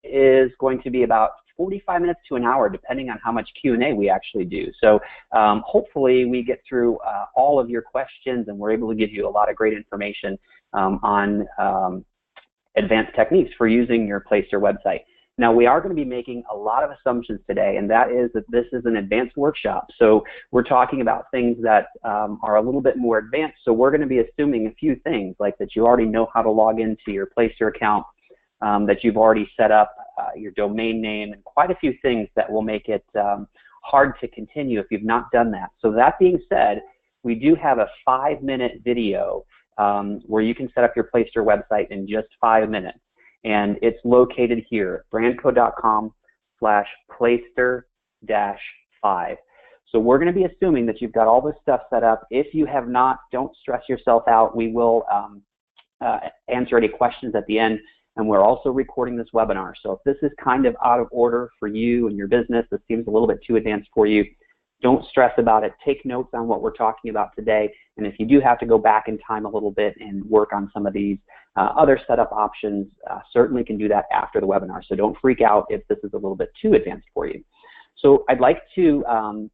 is going to be about 45 minutes to an hour, depending on how much Q&A we actually do. So hopefully we get through all of your questions and we're able to give you a lot of great information on advanced techniques for using your Placester website. Now, we are going to be making a lot of assumptions today, and that is that this is an advanced workshop. So we're talking about things that are a little bit more advanced. So we're going to be assuming a few things, like that you already know how to log into your Placester account, that you've already set up your domain name, and quite a few things that will make it hard to continue if you've not done that. So that being said, we do have a 5-minute video where you can set up your Placester website in just 5 minutes. And it's located here, brandco.com/Placester-5. So we're going to be assuming that you've got all this stuff set up. If you have not, don't stress yourself out. We will answer any questions at the end. And we're also recording this webinar. So if this is kind of out of order for you and your business, this seems a little bit too advanced for you, don't stress about it. Take notes on what we're talking about today. And if you do have to go back in time a little bit and work on some of these other setup options, certainly can do that after the webinar. So don't freak out if this is a little bit too advanced for you. So I'd like to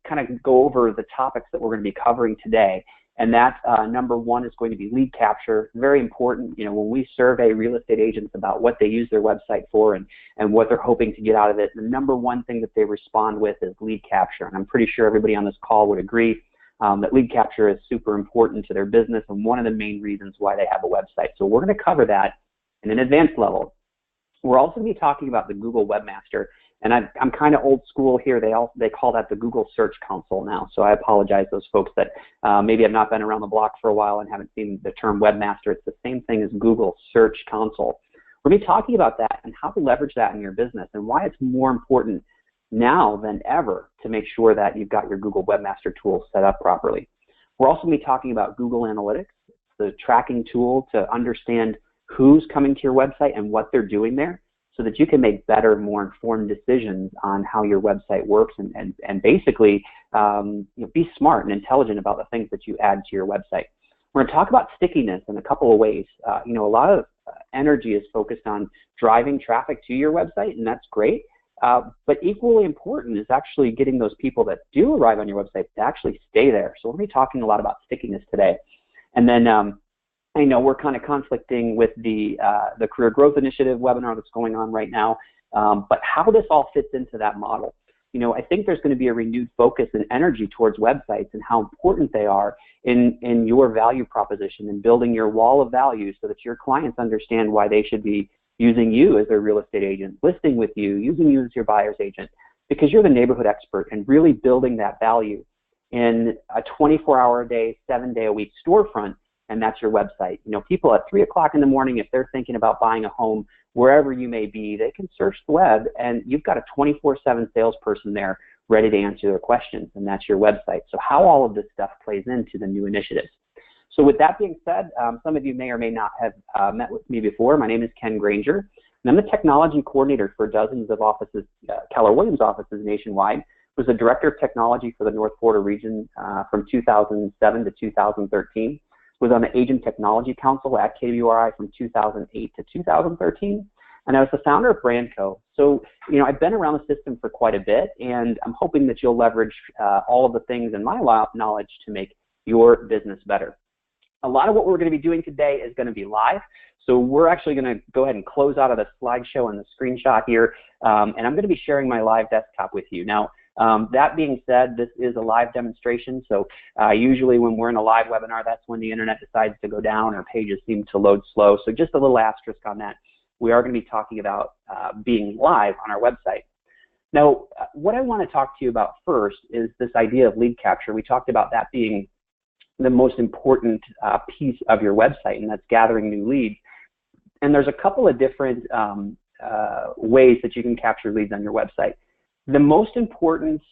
kind of go over the topics that we're going to be covering today. And that number one is going to be lead capture. Very important. You know, when we survey real estate agents about what they use their website for and what they're hoping to get out of it, the number one thing that they respond with is lead capture. And I'm pretty sure everybody on this call would agree that lead capture is super important to their business and one of the main reasons why they have a website. So we're going to cover that in an advanced level. We're also going to be talking about the Google Webmaster. And I'm kind of old school here. They call that the Google Search Console now. So I apologize to those folks that maybe have not been around the block for a while and haven't seen the term webmaster. It's the same thing as Google Search Console. We're going to be talking about that and how to leverage that in your business and why it's more important now than ever to make sure that you've got your Google Webmaster tool set up properly. We're also going to be talking about Google Analytics, the tracking tool to understand who's coming to your website and what they're doing there, so that you can make better, more informed decisions on how your website works and basically be smart and intelligent about the things that you add to your website. We're going to talk about stickiness in a couple of ways. A lot of energy is focused on driving traffic to your website, and that's great. But equally important is actually getting those people that do arrive on your website to actually stay there. So we're going to be talking a lot about stickiness today. And then I know we're kind of conflicting with the Career Growth Initiative webinar that's going on right now, but how this all fits into that model. I think there's going to be a renewed focus and energy towards websites and how important they are in your value proposition and building your wall of value so that your clients understand why they should be using you as their real estate agent, listing with you, using you as your buyer's agent, because you're the neighborhood expert and really building that value in a 24-hour-a-day, 7-day-a-week storefront. And that's your website. People at 3 o'clock in the morning, if they're thinking about buying a home, wherever you may be, they can search the web, and you've got a 24/7 salesperson there ready to answer their questions, and that's your website. So how all of this stuff plays into the new initiatives. So with that being said, some of you may or may not have met with me before. My name is Ken Granger, and I'm the technology coordinator for dozens of offices, Keller Williams offices nationwide. Was the director of technology for the North Florida region from 2007 to 2013. Was on the Agent Technology Council at KWRI from 2008 to 2013, and I was the founder of Brandco. So, I've been around the system for quite a bit, and I'm hoping that you'll leverage all of the things in my knowledge to make your business better. A lot of what we're going to be doing today is going to be live, so we're actually going to go ahead and close out of the slideshow and the screenshot here, and I'm going to be sharing my live desktop with you. Now, that being said, this is a live demonstration, so usually when we're in a live webinar, that's when the internet decides to go down or pages seem to load slow, so just a little asterisk on that. We are going to be talking about being live on our website. Now, what I want to talk to you about first is this idea of lead capture. We talked about that being the most important piece of your website, and that's gathering new leads. And there's a couple of different ways that you can capture leads on your website. The most important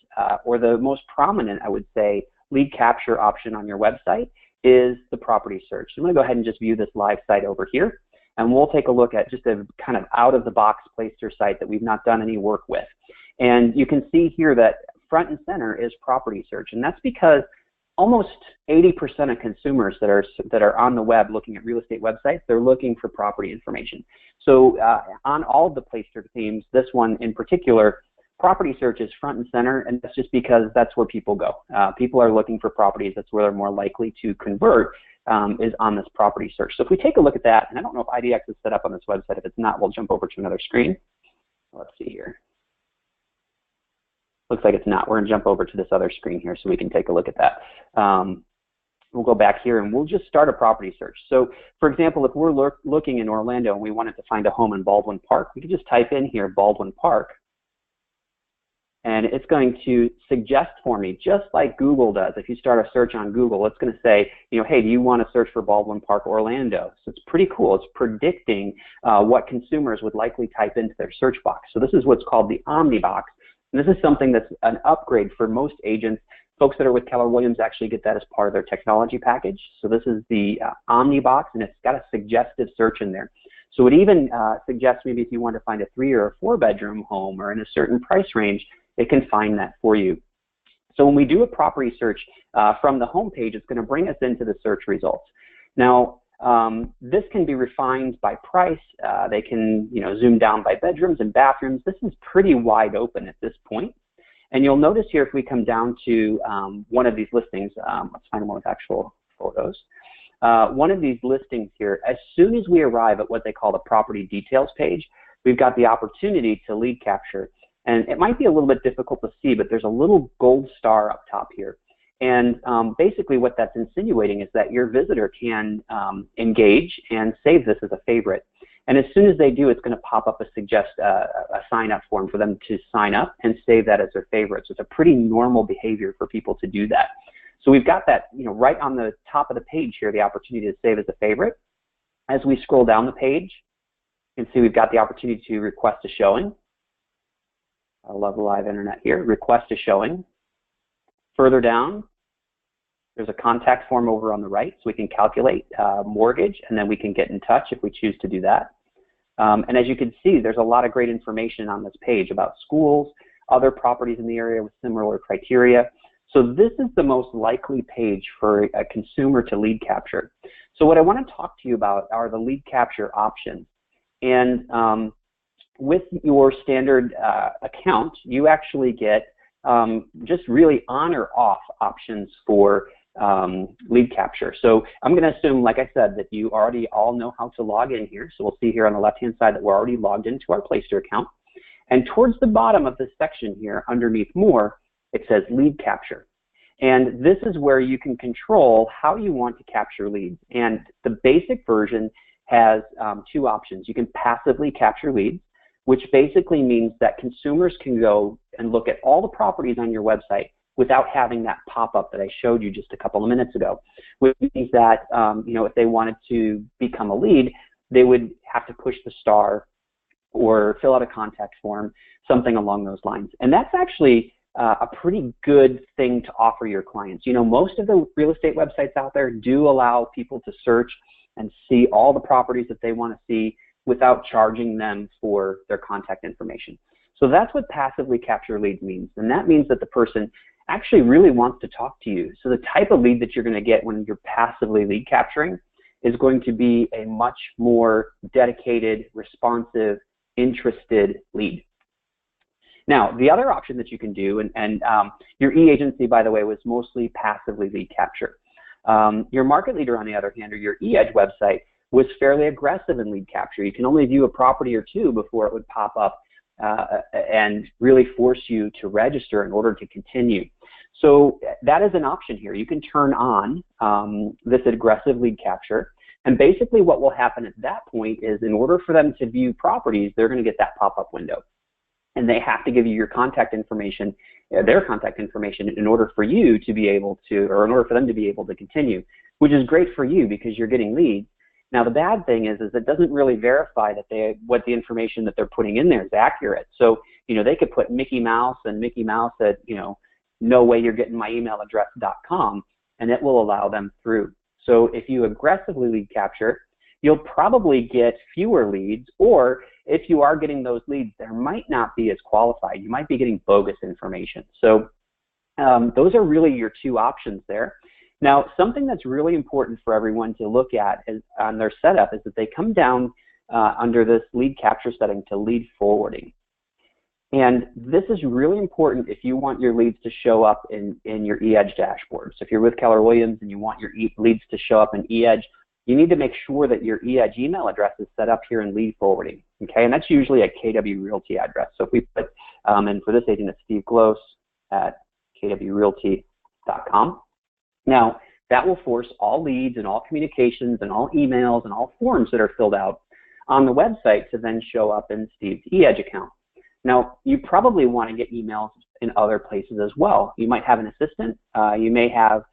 or the most prominent, I would say, lead capture option on your website is the property search. I'm going to go ahead and just view this live site over here, and we'll take a look at just a kind of out-of-the-box Placester site that we've not done any work with. And you can see here that front and center is property search, and that's because almost 80% of consumers that are on the web looking at real estate websites, they're looking for property information. So on all of the Placester themes, this one in particular, property search is front and center, and that's just because that's where people go. People are looking for properties. That's where they're more likely to convert, is on this property search. So if we take a look at that, and I don't know if IDX is set up on this website. If it's not, we'll jump over to another screen. Let's see here. Looks like it's not. We're going to jump over to this other screen here so we can take a look at that. We'll go back here and we'll just start a property search. So for example, if we're looking in Orlando and we wanted to find a home in Baldwin Park, we could just type in here Baldwin Park, and it's going to suggest for me, just like Google does. If you start a search on Google, it's going to say, you know, hey, do you want to search for Baldwin Park, Orlando? So it's pretty cool. It's predicting what consumers would likely type into their search box. So this is what's called the Omni box. And this is something that's an upgrade for most agents. Folks that are with Keller Williams actually get that as part of their technology package. So this is the Omni box, and it's got a suggestive search in there. So it even suggests maybe if you want to find a 3 or a 4 bedroom home or in a certain price range, it can find that for you. So when we do a property search from the home page, it's going to bring us into the search results. Now, this can be refined by price. They can, you know, zoom down by bedrooms and bathrooms. This is pretty wide open at this point. And you'll notice here, if we come down to one of these listings, let's find one with actual photos. One of these listings here, as soon as we arrive at what they call the property details page, we've got the opportunity to lead capture. And it might be a little bit difficult to see, but there's a little gold star up top here. And basically what that's insinuating is that your visitor can engage and save this as a favorite. And as soon as they do, it's going to pop up a sign-up form for them to sign up and save that as their favorite. So it's a pretty normal behavior for people to do that. So we've got that, you know, right on the top of the page here, the opportunity to save as a favorite. As we scroll down the page, you can see we've got the opportunity to request a showing. I love the live internet here. Request a showing. Further down, there's a contact form over on the right, so we can calculate mortgage, and then we can get in touch if we choose to do that. And as you can see, there's a lot of great information on this page about schools, other properties in the area with similar criteria. So this is the most likely page for a consumer to lead capture. So what I want to talk to you about are the lead capture options. And with your standard account, you actually get just really on or off options for lead capture. So I'm going to assume, like I said, that you already all know how to log in here. So we'll see here on the left-hand side that we're already logged into our Placester account. And towards the bottom of this section here, underneath More, it says Lead Capture. And this is where you can control how you want to capture leads. And the basic version has 2 options. You can passively capture leads, which basically means that consumers can go and look at all the properties on your website without having that pop-up that I showed you just a couple of minutes ago, which means that you know, if they wanted to become a lead, they would have to push the star or fill out a contact form, something along those lines. And that's actually a pretty good thing to offer your clients. You know, most of the real estate websites out there do allow people to search and see all the properties that they want to see without charging them for their contact information. So that's what passively capture leads means. And that means that the person actually really wants to talk to you. So the type of lead that you're going to get when you're passively lead capturing is going to be a much more dedicated, responsive, interested lead. Now, the other option that you can do, and your e-agency, by the way, was mostly passively lead capture. Your market leader, on the other hand, or your e-edge website, was fairly aggressive in lead capture. You can only view a property or 2 before it would pop up and really force you to register in order to continue. So that is an option here. You can turn on this aggressive lead capture, and basically what will happen at that point is, in order for them to view properties, they're going to get that pop-up window. And they have to give you your contact information, their contact information, in order for you to be able to, or in order for them to be able to continue, which is great for you because you're getting leads. Now the bad thing is it doesn't really verify that what the information that they're putting in there is accurate. So, you know, they could put Mickey Mouse and Mickey Mouse at, you know, no way you're getting my email address.com, and it will allow them through. So if you aggressively lead capture, you'll probably get fewer leads, or if you are getting those leads, there might not be as qualified. You might be getting bogus information. So Those are really your two options there. Now, something that's really important for everyone to look at on their setup is that they come down under this lead capture setting to lead forwarding. And this is really important if you want your leads to show up in your eEdge dashboard. So if you're with Keller Williams and you want your leads to show up in eEdge, you need to make sure that your eEdge email address is set up here in lead forwarding. Okay, and that's usually a KW Realty address. So if we put, and for this agent, it's Steve Close at kwrealty.com. Now, that will force all leads and all communications and all emails and all forms that are filled out on the website to then show up in Steve's eEdge account. Now, you probably want to get emails in other places as well. You might have an assistant. You may have,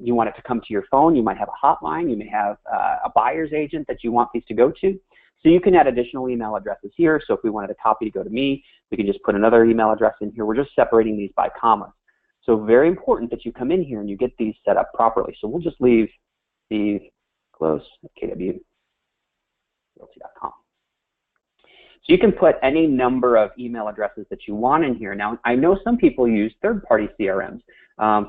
you want it to come to your phone. You might have a hotline. You may have a buyer's agent that you want these to go to. So you can add additional email addresses here. So if we wanted a copy to go to me, we can just put another email address in here. We're just separating these by commas. So very important that you come in here and you get these set up properly. So we'll just leave Steve Close at kwrealty.com. So you can put any number of email addresses that you want in here. Now, I know some people use third-party CRMs.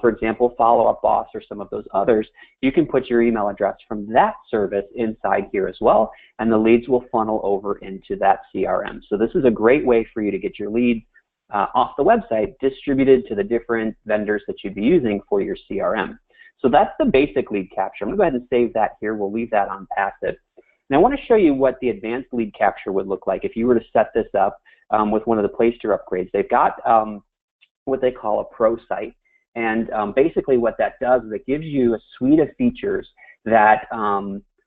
For example, Follow Up Boss or some of those others. You can put your email address from that service inside here as well, and the leads will funnel over into that CRM. So this is a great way for you to get your leads off the website distributed to the different vendors that you'd be using for your CRM. So that's the basic lead capture. I'm going to go ahead and save that here. We'll leave that on passive. Now, I want to show you what the advanced lead capture would look like if you were to set this up with one of the Placester upgrades. They've got what they call a pro site, and basically what that does is it gives you a suite of features that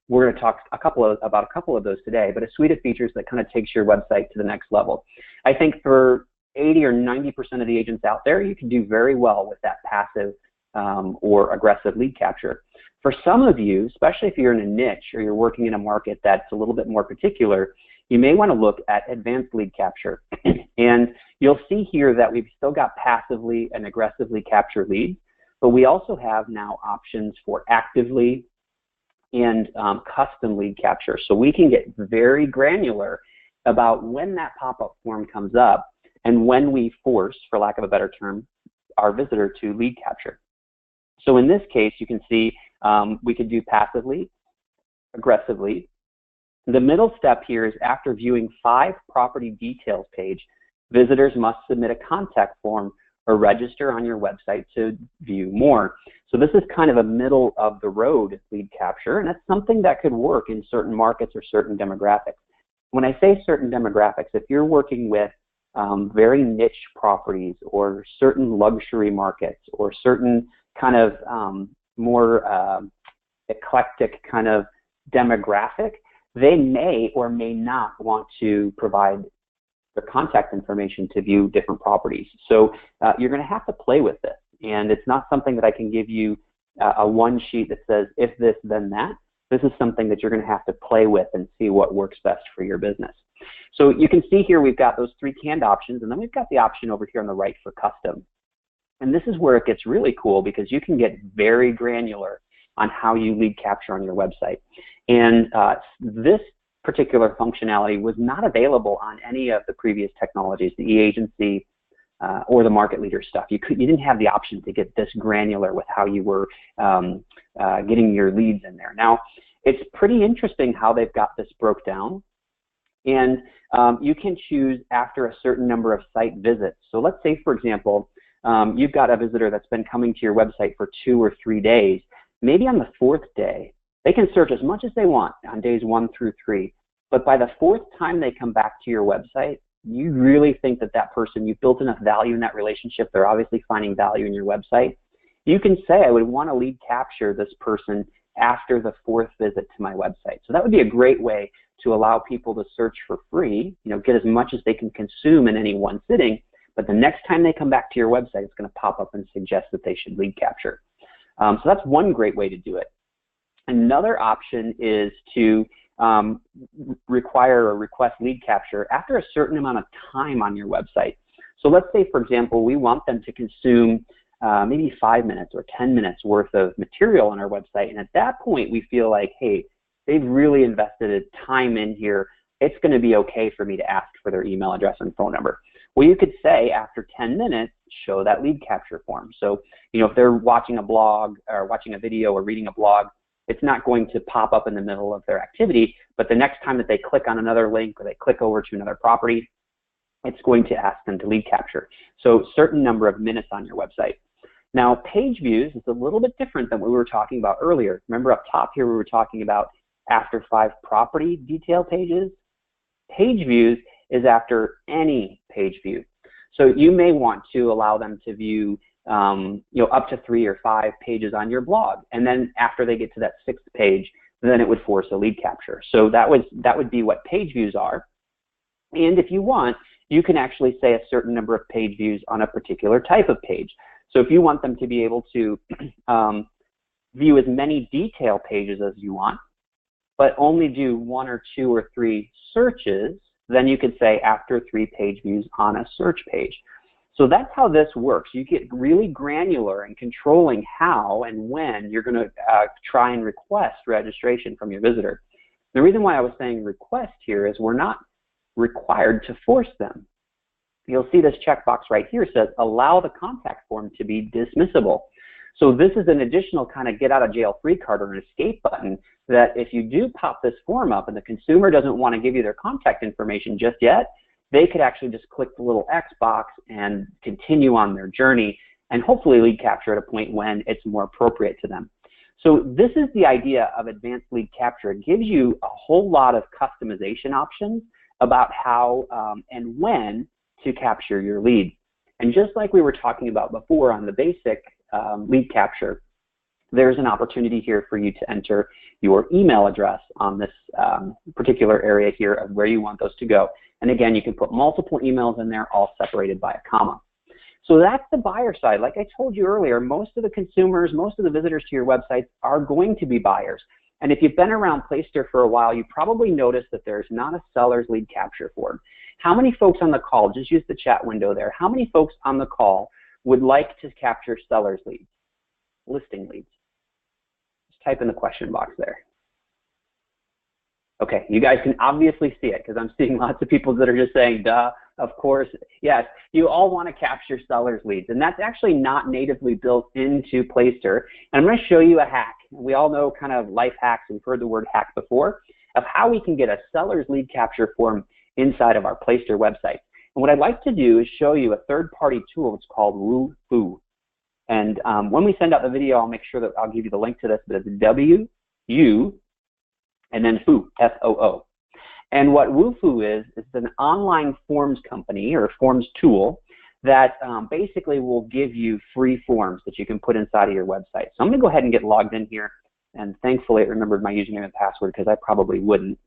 we're going to talk about a couple of those today, but a suite of features that kind of takes your website to the next level. I think for 80 or 90% of the agents out there, you can do very well with that passive or aggressive lead capture. For some of you, especially if you're in a niche or you're working in a market that's a little bit more particular, you may want to look at advanced lead capture. And you'll see here that we've still got passively and aggressively capture leads, but we also have now options for actively and custom lead capture. So we can get very granular about when that pop-up form comes up and when we force, for lack of a better term, our visitor to lead capture. So in this case, you can see we could do passively, aggressively. The middle step here is after viewing 5 property details page, visitors must submit a contact form or register on your website to view more. So this is kind of a middle of the road lead capture, and that's something that could work in certain markets or certain demographics. When I say certain demographics, if you're working with very niche properties or certain luxury markets or certain kind of more eclectic kind of demographic, they may or may not want to provide their contact information to view different properties. So you're going to have to play with this, and it's not something that I can give you a one sheet that says if this then that. This is something that you're going to have to play with and see what works best for your business. So you can see here we've got those 3 canned options, and then we've got the option over here on the right for custom. And this is where it gets really cool because you can get very granular on how you lead capture on your website. And this particular functionality was not available on any of the previous technologies, the e-agency or the market leader stuff. You didn't have the option to get this granular with how you were getting your leads in there. Now, it's pretty interesting how they've got this broke down. And you can choose after a certain number of site visits. So let's say, for example, you've got a visitor that's been coming to your website for 2 or 3 days. Maybe on the 4th day, they can search as much as they want on days 1 through 3. But by the 4th time they come back to your website, you really think that that person, you've built enough value in that relationship, they're obviously finding value in your website. You can say, I would want to lead capture this person after the 4th visit to my website. So that would be a great way to allow people to search for free, get as much as they can consume in any one sitting, but the next time they come back to your website, it's going to pop up and suggest that they should lead capture. So that's one great way to do it. Another option is to require or request lead capture after a certain amount of time on your website. So let's say, for example, we want them to consume maybe 5 minutes or 10 minutes worth of material on our website, and at that point we feel like, hey, they've really invested time in here. It's going to be okay for me to ask for their email address and phone number. Well, you could say after 10 minutes, show that lead capture form. So, if they're watching a blog or watching a video or reading a blog, it's not going to pop up in the middle of their activity, but the next time that they click on another link or they click over to another property, it's going to ask them to lead capture. So certain number of minutes on your website. Now, page views is a little bit different than what we were talking about earlier. Remember up top here, we were talking about after 5 property detail pages. Page views is after any page view. So you may want to allow them to view up to 3 or 5 pages on your blog. And then after they get to that 6th page, then it would force a lead capture. So that would be what page views are. And if you want, you can actually say a certain number of page views on a particular type of page. So if you want them to be able to view as many detail pages as you want, but only do 1 or 2 or 3 searches, then you could say after 3 page views on a search page. So that's how this works. You get really granular in controlling how and when you're going to try and request registration from your visitor. The reason why I was saying request here is we're not required to force them. You'll see this checkbox right here says allow the contact form to be dismissible. So this is an additional kind of get out of jail free card or an escape button that if you do pop this form up and the consumer doesn't want to give you their contact information just yet, they could actually just click the little X box and continue on their journey and hopefully lead capture at a point when it's more appropriate to them. So this is the idea of advanced lead capture. It gives you a whole lot of customization options about how and when to capture your lead. And just like we were talking about before on the basic lead capture, there's an opportunity here for you to enter your email address on this particular area here of where you want those to go. And again, you can put multiple emails in there, all separated by a comma. So that's the buyer side. Like I told you earlier, most of the consumers, most of the visitors to your websites are going to be buyers. And if you've been around Placester for a while, you probably noticed that there's not a seller's lead capture form. How many folks on the call, just use the chat window there, how many folks on the call would like to capture seller's leads, listing leads? Just type in the question box there. Okay, you guys can obviously see it because I'm seeing lots of people that are just saying, duh, of course. Yes, you all want to capture seller's leads, and that's actually not natively built into Placester. And I'm going to show you a hack. We all know kind of life hacks, we've heard the word hack before, of how we can get a seller's lead capture form inside of our Placester website. And what I'd like to do is show you a third-party tool. It's called Woo-Foo. And when we send out the video, I'll make sure that I'll give you the link to this, but it's W-U and then Foo, F-O-O. And what Woo-Foo is an online forms company or forms tool that basically will give you free forms that you can put inside of your website. So I'm going to go ahead and get logged in here. And thankfully, it remembered my username and password because I probably wouldn't.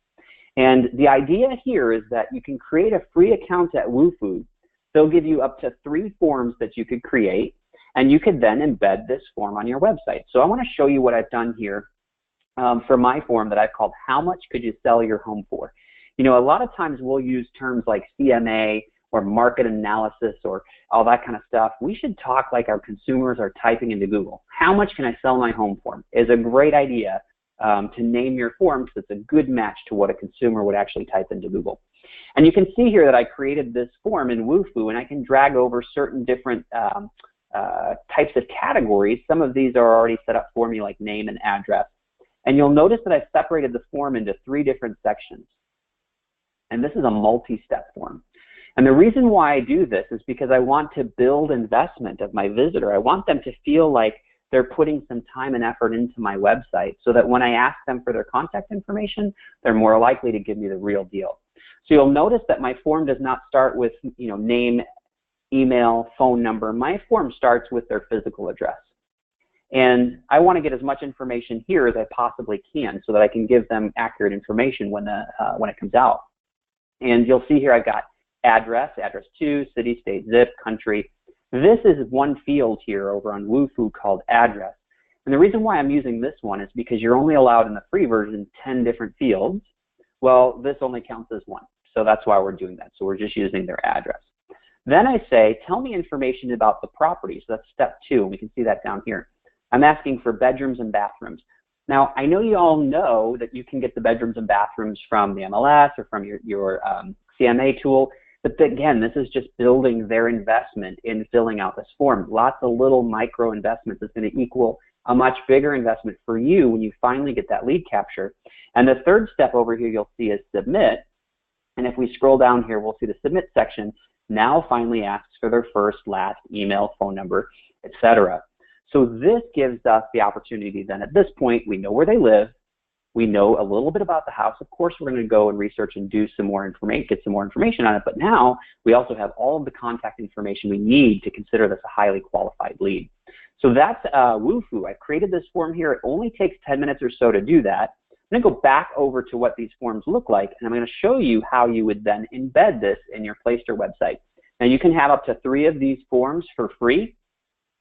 And the idea here is that you can create a free account at Woo-Foo. They'll give you up to 3 forms that you could create, and you could then embed this form on your website. So I want to show you what I've done here for my form that I've called How Much Could You Sell Your Home For? You know, a lot of times we'll use terms like CMA or market analysis or all that kind of stuff. We should talk like our consumers are typing into Google. How much can I sell my home for? Is a great idea to name your form because it's a good match to what a consumer would actually type into Google. And you can see here that I created this form in Woo-Foo, and I can drag over certain different types of categories. Some of these are already set up for me, like name and address. And you'll notice that I've separated the form into 3 different sections. And this is a multi-step form. And the reason why I do this is because I want to build investment of my visitor. I want them to feel like they're putting some time and effort into my website so that when I ask them for their contact information, they're more likely to give me the real deal. So you'll notice that my form does not start with, you know, name, email, phone number. My form starts with their physical address. And I want to get as much information here as I possibly can so that I can give them accurate information when it comes out. And you'll see here I've got address, address to, city, state, zip, country. This is one field here over on Woo-Foo called address. And the reason why I'm using this one is because you're only allowed in the free version 10 different fields. Well, this only counts as 1. So that's why we're doing that. So we're just using their address. Then I say, tell me information about the property. So that's step 2, and we can see that down here. I'm asking for bedrooms and bathrooms. Now, I know you all know that you can get the bedrooms and bathrooms from the MLS or from your CMA tool, But again, this is just building their investment in filling out this form. Lots of little micro investments is going to equal a much bigger investment for you when you finally get that lead capture. And the third step over here you'll see is submit. And if we scroll down here, we'll see the submit section now finally asks for their first, last, email, phone number, etc. So this gives us the opportunity then at this point, we know where they live, we know a little bit about the house. Of course, we're going to go and research and do some more information, get some more information on it, but now we also have all of the contact information we need to consider this a highly qualified lead. So that's Wufoo. I've created this form here. It only takes 10 minutes or so to do that. I'm going to go back over to what these forms look like, and I'm going to show you how you would then embed this in your Placester website. Now, you can have up to 3 of these forms for free,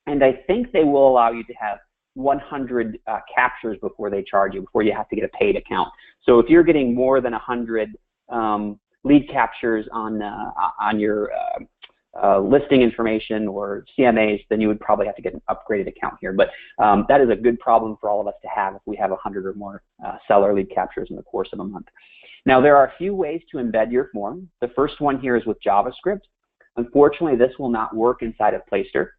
and I think they will allow you to have 100 captures before they charge you, before you have to get a paid account. So if you're getting more than 100 lead captures on your listing information or CMAs, then you would probably have to get an upgraded account here. But that is a good problem for all of us to have if we have 100 or more seller lead captures in the course of a month. Now, there are a few ways to embed your form. The first one here is with JavaScript. Unfortunately, this will not work inside of Placester,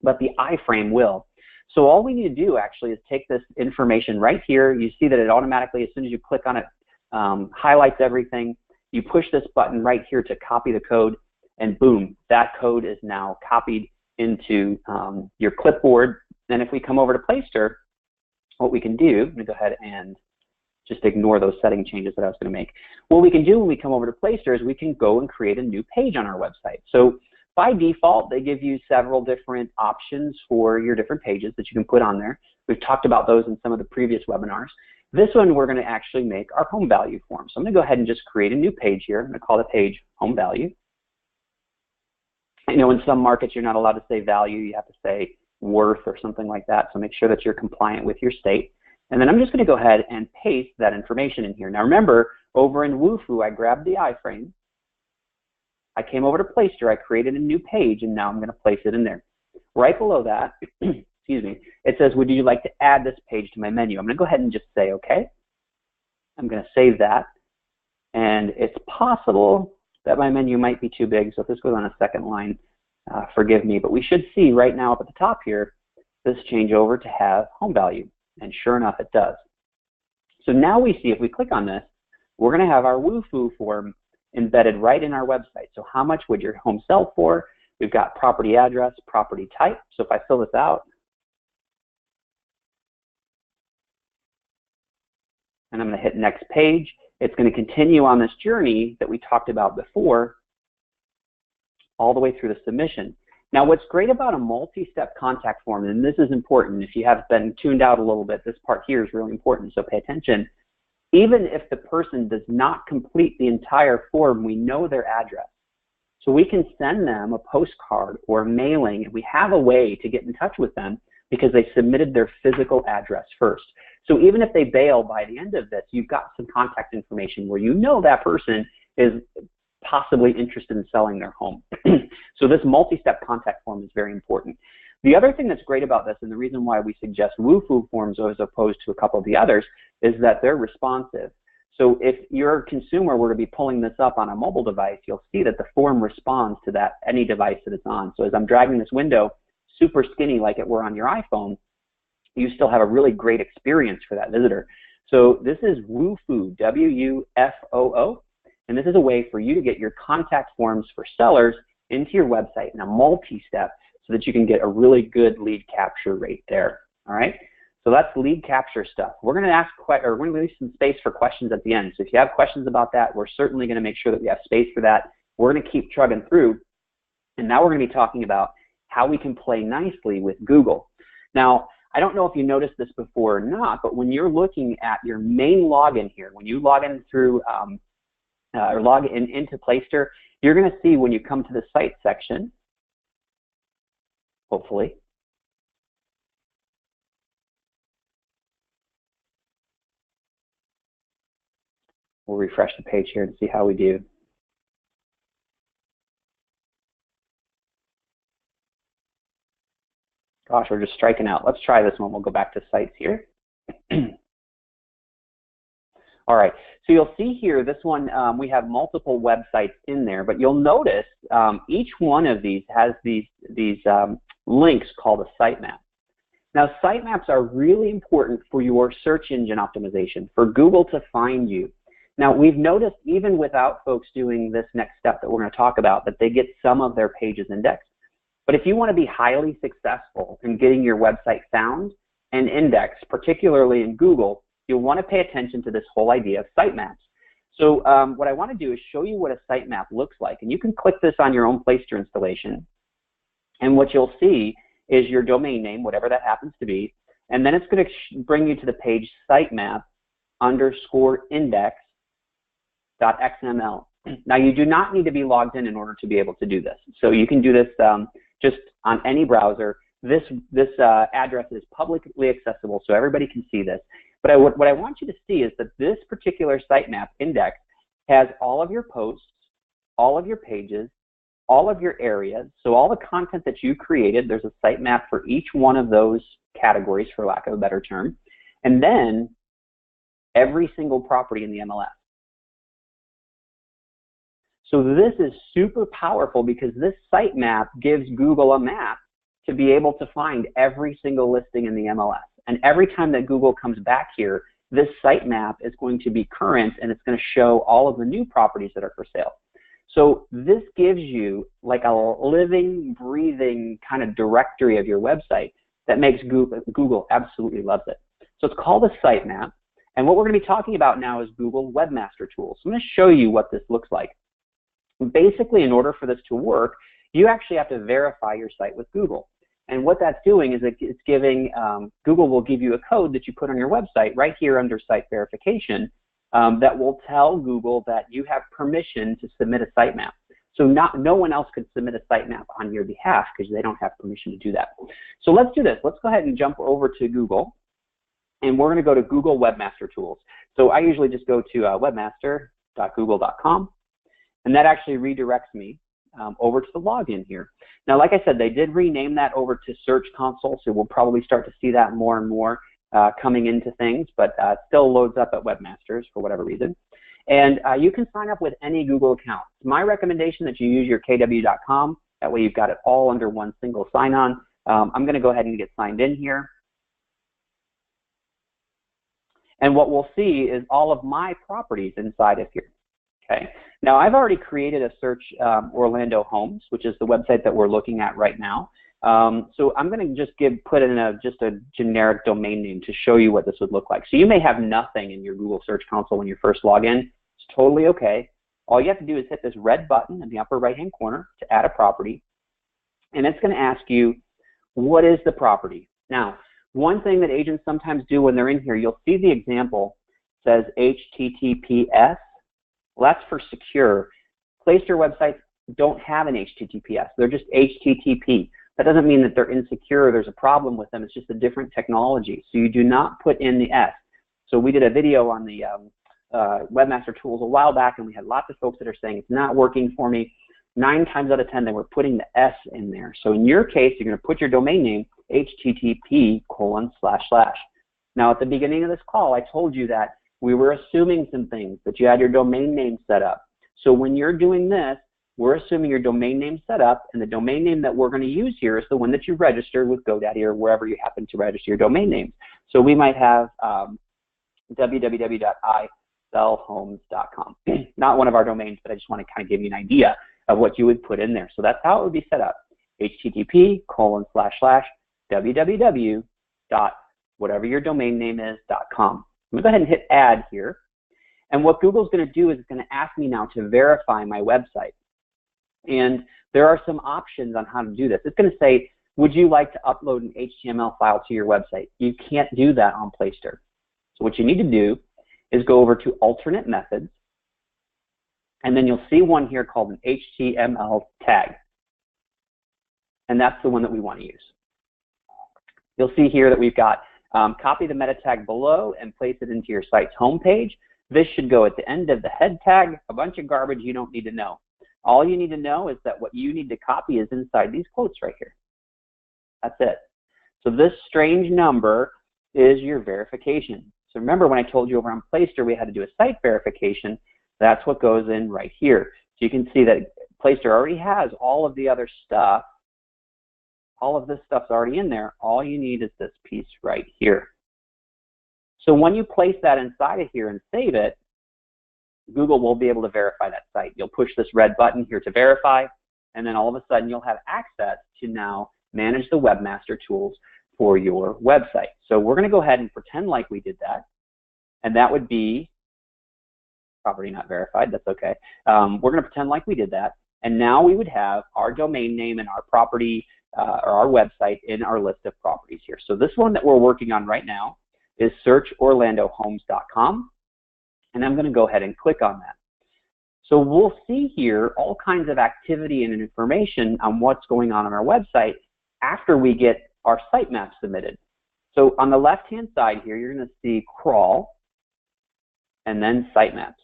but the iframe will. So all we need to do actually is take this information right here. You see that it automatically, as soon as you click on it, highlights everything. You push this button right here to copy the code, and boom, that code is now copied into your clipboard. Then if we come over to Placester, what we can do, I'm going to go ahead and just ignore those setting changes that I was going to make. What we can do when we come over to Placester is we can go and create a new page on our website. So by default, they give you several different options for your different pages that you can put on there. We've talked about those in some of the previous webinars. This one, we're going to actually make our home value form. So I'm going to go ahead and just create a new page here. I'm going to call the page home value. I know in some markets you're not allowed to say value, you have to say worth or something like that, so make sure that you're compliant with your state. And then I'm just going to go ahead and paste that information in here. Now remember, over in Wufoo, I grabbed the iframe, I came over to Placester, I created a new page, and now I'm going to place it in there. Right below that, excuse me, it says, would you like to add this page to my menu? I'm going to go ahead and just say okay. I'm going to save that, and it's possible that my menu might be too big, so if this goes on a second line, forgive me, but we should see right now up at the top here, this change over to have home value, and sure enough, it does. So now we see if we click on this, we're going to have our Wufoo form embedded right in our website. So how much would your home sell for? We've got property address, property type. So if I fill this out, and I'm going to hit next page, it's going to continue on this journey that we talked about before, all the way through the submission. Now, what's great about a multi-step contact form, and this is important, if you have been tuned out a little bit, this part here is really important, so pay attention. Even if the person does not complete the entire form, we know their address. So we can send them a postcard or a mailing, and we have a way to get in touch with them because they submitted their physical address first. So even if they bail by the end of this, you've got some contact information where you know that person is possibly interested in selling their home. So this multi-step contact form is very important. The other thing that's great about this, and the reason why we suggest Wufoo forms as opposed to a couple of the others, is that they're responsive. So if your consumer were to be pulling this up on a mobile device, you'll see that the form responds to that any device that it's on. So as I'm dragging this window super skinny like it were on your iPhone, you still have a really great experience for that visitor. So this is Wufoo, W-U-F-O-O, and this is a way for you to get your contact forms for sellers into your website in a multi-step so that you can get a really good lead capture rate there. All right, so that's lead capture stuff. We're going to leave some space for questions at the end. So if you have questions about that, we're certainly going to make sure that we have space for that. We're going to keep chugging through, and now we're going to be talking about how we can play nicely with Google. Now, I don't know if you noticed this before or not, but when you're looking at your main login here, when you log in through or log in into Placester, you're going to see when you come to the site section, hopefully, we'll refresh the page here and see how we do. Gosh, we're just striking out. Let's try this one. We'll go back to sites here. All right, so you'll see here, this one, we have multiple websites in there, but you'll notice each one of these has these links called a sitemap. Now, sitemaps are really important for your search engine optimization, for Google to find you. Now, we've noticed even without folks doing this next step that we're going to talk about, that they get some of their pages indexed. But if you want to be highly successful in getting your website found and indexed, particularly in Google, you'll want to pay attention to this whole idea of sitemaps. So what I want to do is show you what a sitemap looks like. And you can click this on your own Placester installation. And what you'll see is your domain name, whatever that happens to be. And then it's going to bring you to the page sitemap_index.xml. Now, you do not need to be logged in order to be able to do this. So you can do this just on any browser. This address is publicly accessible, so everybody can see this. But what I want you to see is that this particular sitemap index has all of your posts, all of your pages, all of your areas. So all the content that you created, there's a sitemap for each one of those categories, for lack of a better term. And then every single property in the MLS. So this is super powerful because this sitemap gives Google a map to be able to find every single listing in the MLS. And every time that Google comes back here, this sitemap is going to be current and it's going to show all of the new properties that are for sale. So this gives you like a living, breathing kind of directory of your website that makes Google absolutely loves it. So it's called a sitemap. And what we're going to be talking about now is Google Webmaster Tools. So I'm going to show you what this looks like. Basically, in order for this to work, you actually have to verify your site with Google. And what that's doing is it's giving, Google will give you a code that you put on your website right here under site verification that will tell Google that you have permission to submit a sitemap. So no one else could submit a sitemap on your behalf because they don't have permission to do that. So let's do this. Let's go ahead and jump over to Google. And we're going to go to Google Webmaster Tools. So I usually just go to webmaster.google.com. And that actually redirects me over to the login here. Now, like I said, they did rename that over to Search Console, so we'll probably start to see that more and more coming into things, but it still loads up at Webmasters for whatever reason. And you can sign up with any Google account. It's my recommendation that you use your kw.com. That way you've got it all under one single sign-on. I'm going to go ahead and get signed in here. And what we'll see is all of my properties inside of here. Okay. Now, I've already created a search Orlando Homes, which is the website that we're looking at right now. So I'm going to just put in just a generic domain name to show you what this would look like. So you may have nothing in your Google Search Console when you first log in. It's totally okay. All you have to do is hit this red button in the upper right-hand corner to add a property. And it's going to ask you, what is the property? Now, one thing that agents sometimes do when they're in here, you'll see the example says HTTPS. Well, that's for secure. Placester websites don't have an HTTPS. They're just HTTP. That doesn't mean that they're insecure or there's a problem with them. It's just a different technology. So you do not put in the S. So we did a video on the Webmaster Tools a while back, and we had lots of folks that are saying it's not working for me. 9 times out of 10, they were putting the S in there. So in your case, you're going to put your domain name, HTTP://. Now, at the beginning of this call, I told you that we were assuming some things, that you had your domain name set up. So when you're doing this, we're assuming your domain name set up, and the domain name that we're going to use here is the one that you registered with GoDaddy or wherever you happen to register your domain names. So we might have www.isellhomes.com. Not one of our domains, but I just want to kind of give you an idea of what you would put in there. So that's how it would be set up. http://www.whatever your domain name is.com. I'm going to go ahead and hit add here. And what Google's going to do is it's going to ask me now to verify my website. And there are some options on how to do this. It's going to say, would you like to upload an HTML file to your website? You can't do that on Placester. So what you need to do is go over to alternate methods. And then you'll see one here called an HTML tag. And that's the one that we want to use. You'll see here that we've got copy the meta tag below and place it into your site's homepage. This should go at the end of the head tag, a bunch of garbage you don't need to know. All you need to know is that what you need to copy is inside these quotes right here. That's it. So this strange number is your verification. So remember when I told you over on Placester we had to do a site verification, that's what goes in right here. So you can see that Placester already has all of the other stuff. All of this stuff's already in there. All you need is this piece right here. So when you place that inside of here and save it, Google will be able to verify that site. You'll push this red button here to verify, and then all of a sudden you'll have access to now manage the webmaster tools for your website. So we're going to go ahead and pretend like we did that, and that would be property not verified. That's okay. We're going to pretend like we did that, and now we would have our domain name and our property or our website in our list of properties here. So this one that we're working on right now is searchorlandohomes.com, and I'm going to go ahead and click on that. So we'll see here all kinds of activity and information on what's going on our website after we get our sitemap submitted. So on the left-hand side here, you're going to see crawl and then sitemaps.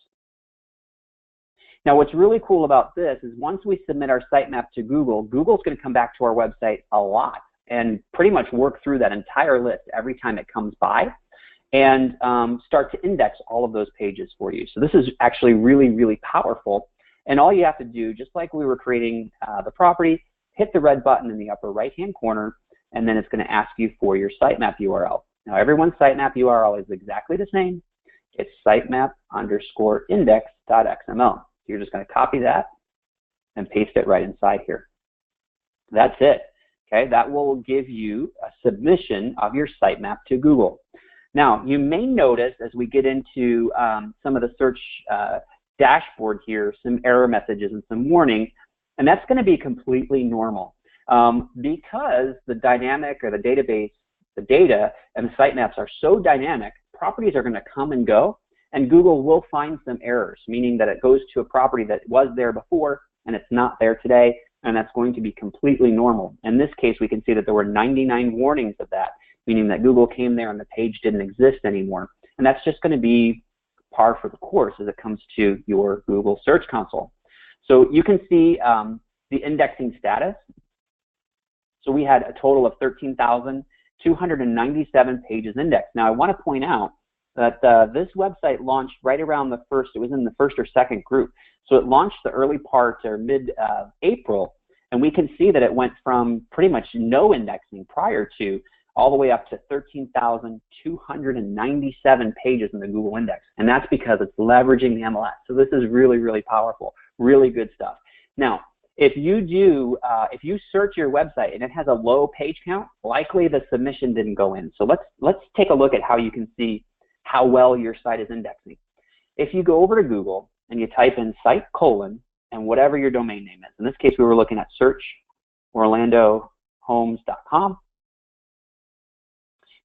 Now what's really cool about this is once we submit our sitemap to Google, Google's going to come back to our website a lot and pretty much work through that entire list every time it comes by and start to index all of those pages for you. So this is actually really, really powerful. And all you have to do, just like we were creating the property, hit the red button in the upper right-hand corner, and then it's going to ask you for your sitemap URL. Now everyone's sitemap URL is exactly the same. It's sitemap_index.xml. You're just going to copy that and paste it right inside here. That's it. Okay, that will give you a submission of your sitemap to Google. Now, you may notice as we get into some of the search dashboard here, some error messages and some warnings, and that's going to be completely normal because the dynamic or the database, the data and the sitemaps are so dynamic, properties are going to come and go, and Google will find some errors, meaning that it goes to a property that was there before and it's not there today, and that's going to be completely normal. In this case, we can see that there were 99 warnings of that, meaning that Google came there and the page didn't exist anymore. And that's just going to be par for the course as it comes to your Google Search Console. So you can see the indexing status. So we had a total of 13,297 pages indexed. Now I want to point out that this website launched right around the first, it was in the first or second group. So it launched the early part or mid-April, and we can see that it went from pretty much no indexing prior to all the way up to 13,297 pages in the Google Index. And that's because it's leveraging the MLS. So this is really, really powerful, really good stuff. Now, if you search your website and it has a low page count, likely the submission didn't go in. So let's take a look at how you can see how well your site is indexing. If you go over to Google and you type in site : and whatever your domain name is, in this case we were looking at searchorlandohomes.com,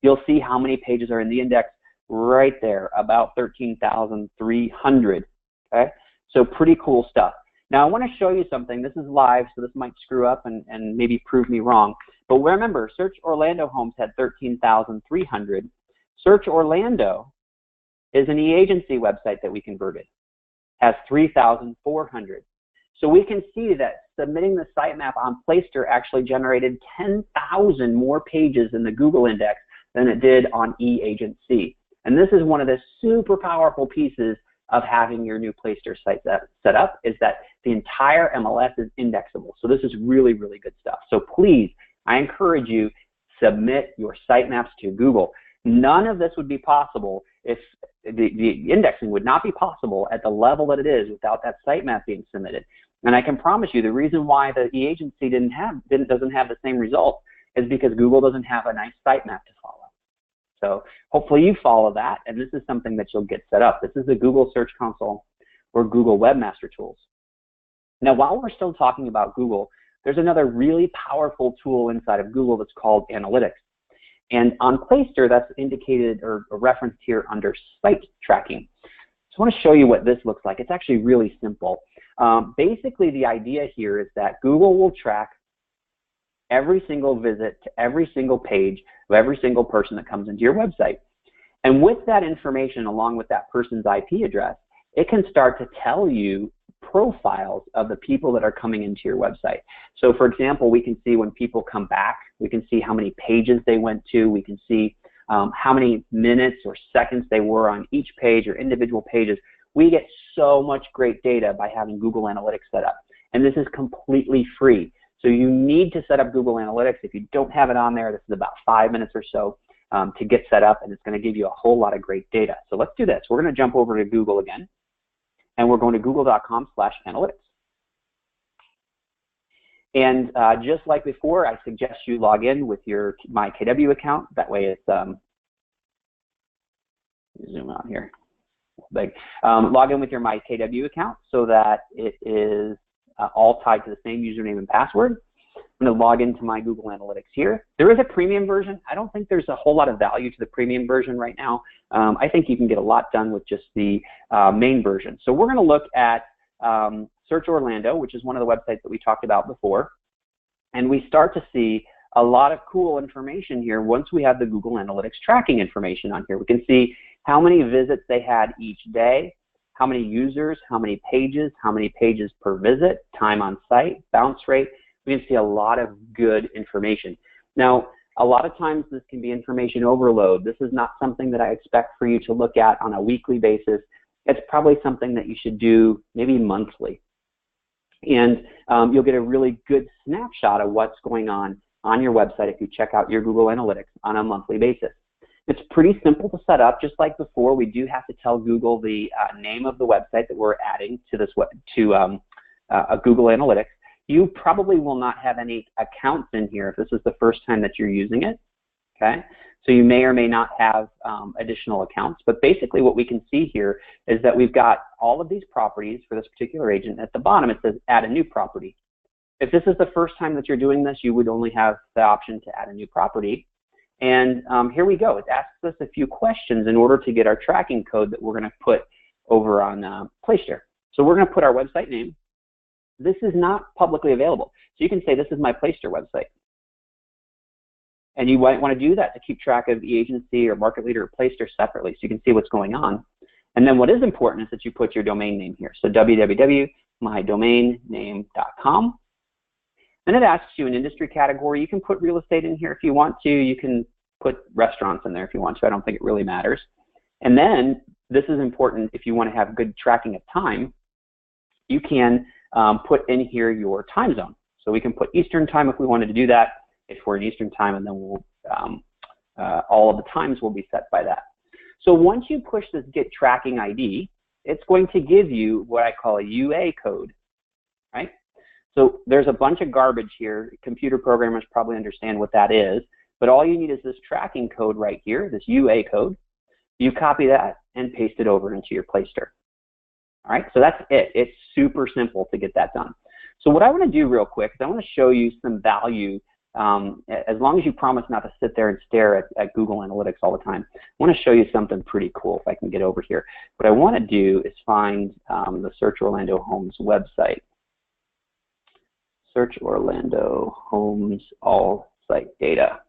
you'll see how many pages are in the index right there, about 13,300, okay? So pretty cool stuff. Now I want to show you something. This is live, so this might screw up and maybe prove me wrong. But remember, Search Orlando Homes had 13,300. Search Orlando is an e-agency website that we converted, has 3,400. So we can see that submitting the sitemap on Placester actually generated 10,000 more pages in the Google index than it did on e-agency. And this is one of the super powerful pieces of having your new Placester site set up, is that the entire MLS is indexable. So this is really, really good stuff. So please, I encourage you, submit your sitemaps to Google. None of this would be possible if the indexing would not be possible at the level that it is without that sitemap being submitted. And I can promise you the reason why the e-agency doesn't have the same result is because Google doesn't have a nice sitemap to follow. So hopefully you follow that, and this is something that you'll get set up. This is the Google Search Console or Google Webmaster Tools. Now, while we're still talking about Google, there's another really powerful tool inside of Google that's called Analytics. And on Placester, that's indicated or referenced here under Site Tracking. So I want to show you what this looks like. It's actually really simple. Basically, the idea here is that Google will track every single visit to every single page of every single person that comes into your website. And with that information, along with that person's IP address, it can start to tell you profiles of the people that are coming into your website. So for example, we can see when people come back, we can see how many pages they went to, we can see how many minutes or seconds they were on each page or individual pages. We get so much great data by having Google Analytics set up. And this is completely free. So you need to set up Google Analytics. If you don't have it on there, this is about 5 minutes or so to get set up, and it's going to give you a whole lot of great data. So let's do this. We're going to jump over to Google again, and we're going to google.com/analytics. And just like before, I suggest you log in with your MyKW account. That way it's, zoom out here, big. Log in with your MyKW account so that it is all tied to the same username and password. I'm going to log into my Google Analytics here. There is a premium version. I don't think there's a whole lot of value to the premium version right now. I think you can get a lot done with just the main version. So we're going to look at Search Orlando, which is one of the websites that we talked about before. And we start to see a lot of cool information here once we have the Google Analytics tracking information on here. We can see how many visits they had each day, how many users, how many pages per visit, time on site, bounce rate. We can see a lot of good information. Now, a lot of times this can be information overload. This is not something that I expect for you to look at on a weekly basis. It's probably something that you should do maybe monthly. And you'll get a really good snapshot of what's going on your website if you check out your Google Analytics on a monthly basis. It's pretty simple to set up. Just like before, we do have to tell Google the name of the website that we're adding to this Google Analytics. You probably will not have any accounts in here if this is the first time that you're using it. Okay, so you may or may not have additional accounts, but basically what we can see here is that we've got all of these properties for this particular agent. At the bottom it says add a new property. If this is the first time that you're doing this, you would only have the option to add a new property. And here we go. It asks us a few questions in order to get our tracking code that we're going to put over on Placester. So we're going to put our website name. This is not publicly available. So you can say this is my Placester website. And you might want to do that to keep track of the agency or market leader or Placester separately so you can see what's going on. And then what is important is that you put your domain name here. So www.mydomainname.com. And it asks you an industry category. You can put real estate in here if you want to. You can put restaurants in there if you want to. I don't think it really matters. And then this is important if you want to have good tracking of time. You can put in here your time zone. So we can put Eastern time if we wanted to do that, if we're in Eastern time, and then we'll, all of the times will be set by that. So once you push this Get Tracking ID, it's going to give you what I call a UA code, right? So there's a bunch of garbage here. Computer programmers probably understand what that is, but all you need is this tracking code right here, this UA code. You copy that and paste it over into your Placester. All right, so that's it. It's super simple to get that done. So what I want to do real quick is I want to show you some value. As long as you promise not to sit there and stare at Google Analytics all the time, I want to show you something pretty cool if I can get over here. What I want to do is find the Search Orlando Homes website. Search Orlando Homes all site data.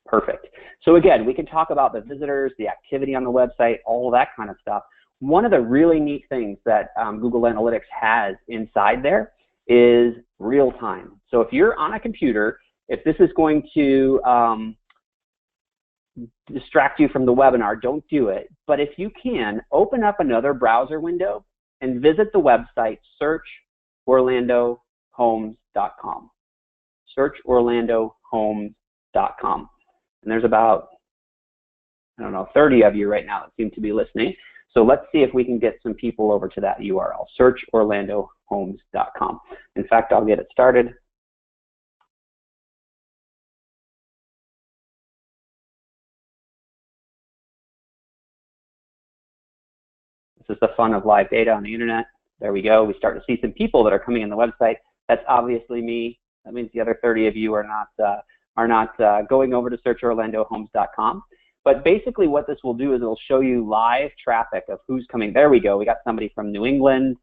Perfect. So again, we can talk about the visitors, the activity on the website, all that kind of stuff. One of the really neat things that Google Analytics has inside there is real time. So if you're on a computer, if this is going to distract you from the webinar, don't do it. But if you can, open up another browser window and visit the website searchorlandohomes.com. Searchorlandohomes.com. And there's about, I don't know, 30 of you right now that seem to be listening. So let's see if we can get some people over to that URL, searchorlandohomes.com. In fact, I'll get it started. This is the fun of live data on the internet. There we go. We start to see some people that are coming in the website. That's obviously me. That means the other 30 of you are not going over to searchorlandohomes.com. But basically what this will do is it'll show you live traffic of who's coming. There we go. We got somebody from New England.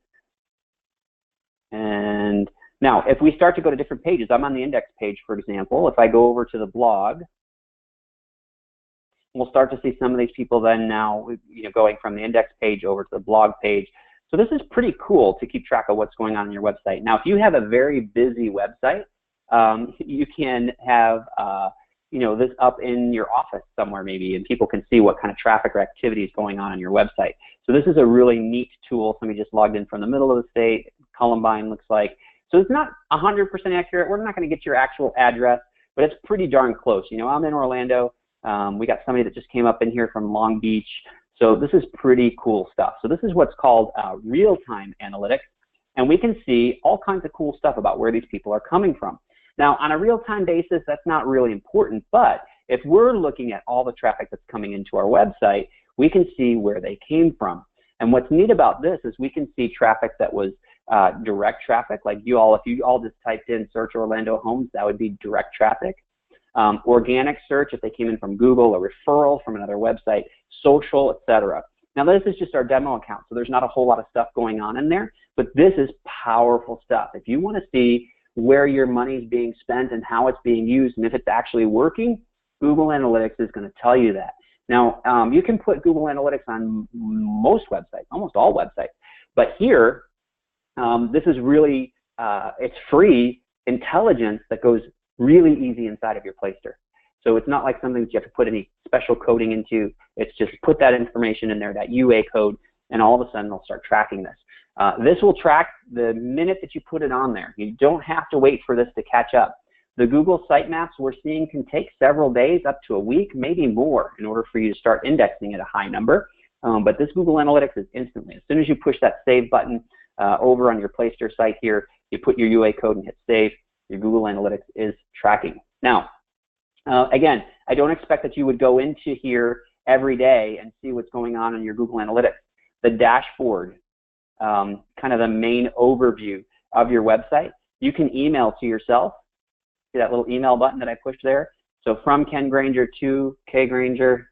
And now if we start to go to different pages, I'm on the index page, for example. If I go over to the blog, we'll start to see some of these people then now, going from the index page over to the blog page. So this is pretty cool to keep track of what's going on your website. Now, if you have a very busy website, you can have you know, this up in your office somewhere maybe, and people can see what kind of traffic or activity is going on your website. So this is a really neat tool. Somebody just logged in from the middle of the state. Columbine looks like. So it's not 100% accurate. We're not going to get your actual address, but it's pretty darn close. You know, I'm in Orlando. We got somebody that just came up in here from Long Beach. So this is pretty cool stuff. So this is what's called real-time analytics, and we can see all kinds of cool stuff about where these people are coming from. Now, on a real-time basis, that's not really important, but if we're looking at all the traffic that's coming into our website, we can see where they came from. And what's neat about this is we can see traffic that was direct traffic, like if you all just typed in search Orlando homes, that would be direct traffic. Organic search, if they came in from Google, a referral from another website, social, etc. Now this is just our demo account, so there's not a whole lot of stuff going on in there, but this is powerful stuff. If you want to see where your money is being spent and how it's being used and if it's actually working, Google Analytics is going to tell you that. Now, you can put Google Analytics on most websites, almost all websites, but here, this is really, it's free intelligence that goes really easy inside of your Placester. So it's not like something that you have to put any special coding into. It's just put that information in there, that UA code, and all of a sudden they'll start tracking this. This will track the minute that you put it on there. You don't have to wait for this to catch up. The Google sitemaps we're seeing can take several days, up to a week, maybe more, in order for you to start indexing at a high number. But this Google Analytics is instantly. As soon as you push that save button over on your Placester site here, you put your UA code and hit save, your Google Analytics is tracking. Now, again, I don't expect that you would go into here every day and see what's going on in your Google Analytics. The dashboard, kind of the main overview of your website, you can email to yourself. See that little email button that I pushed there? So from Ken Granger to K Granger.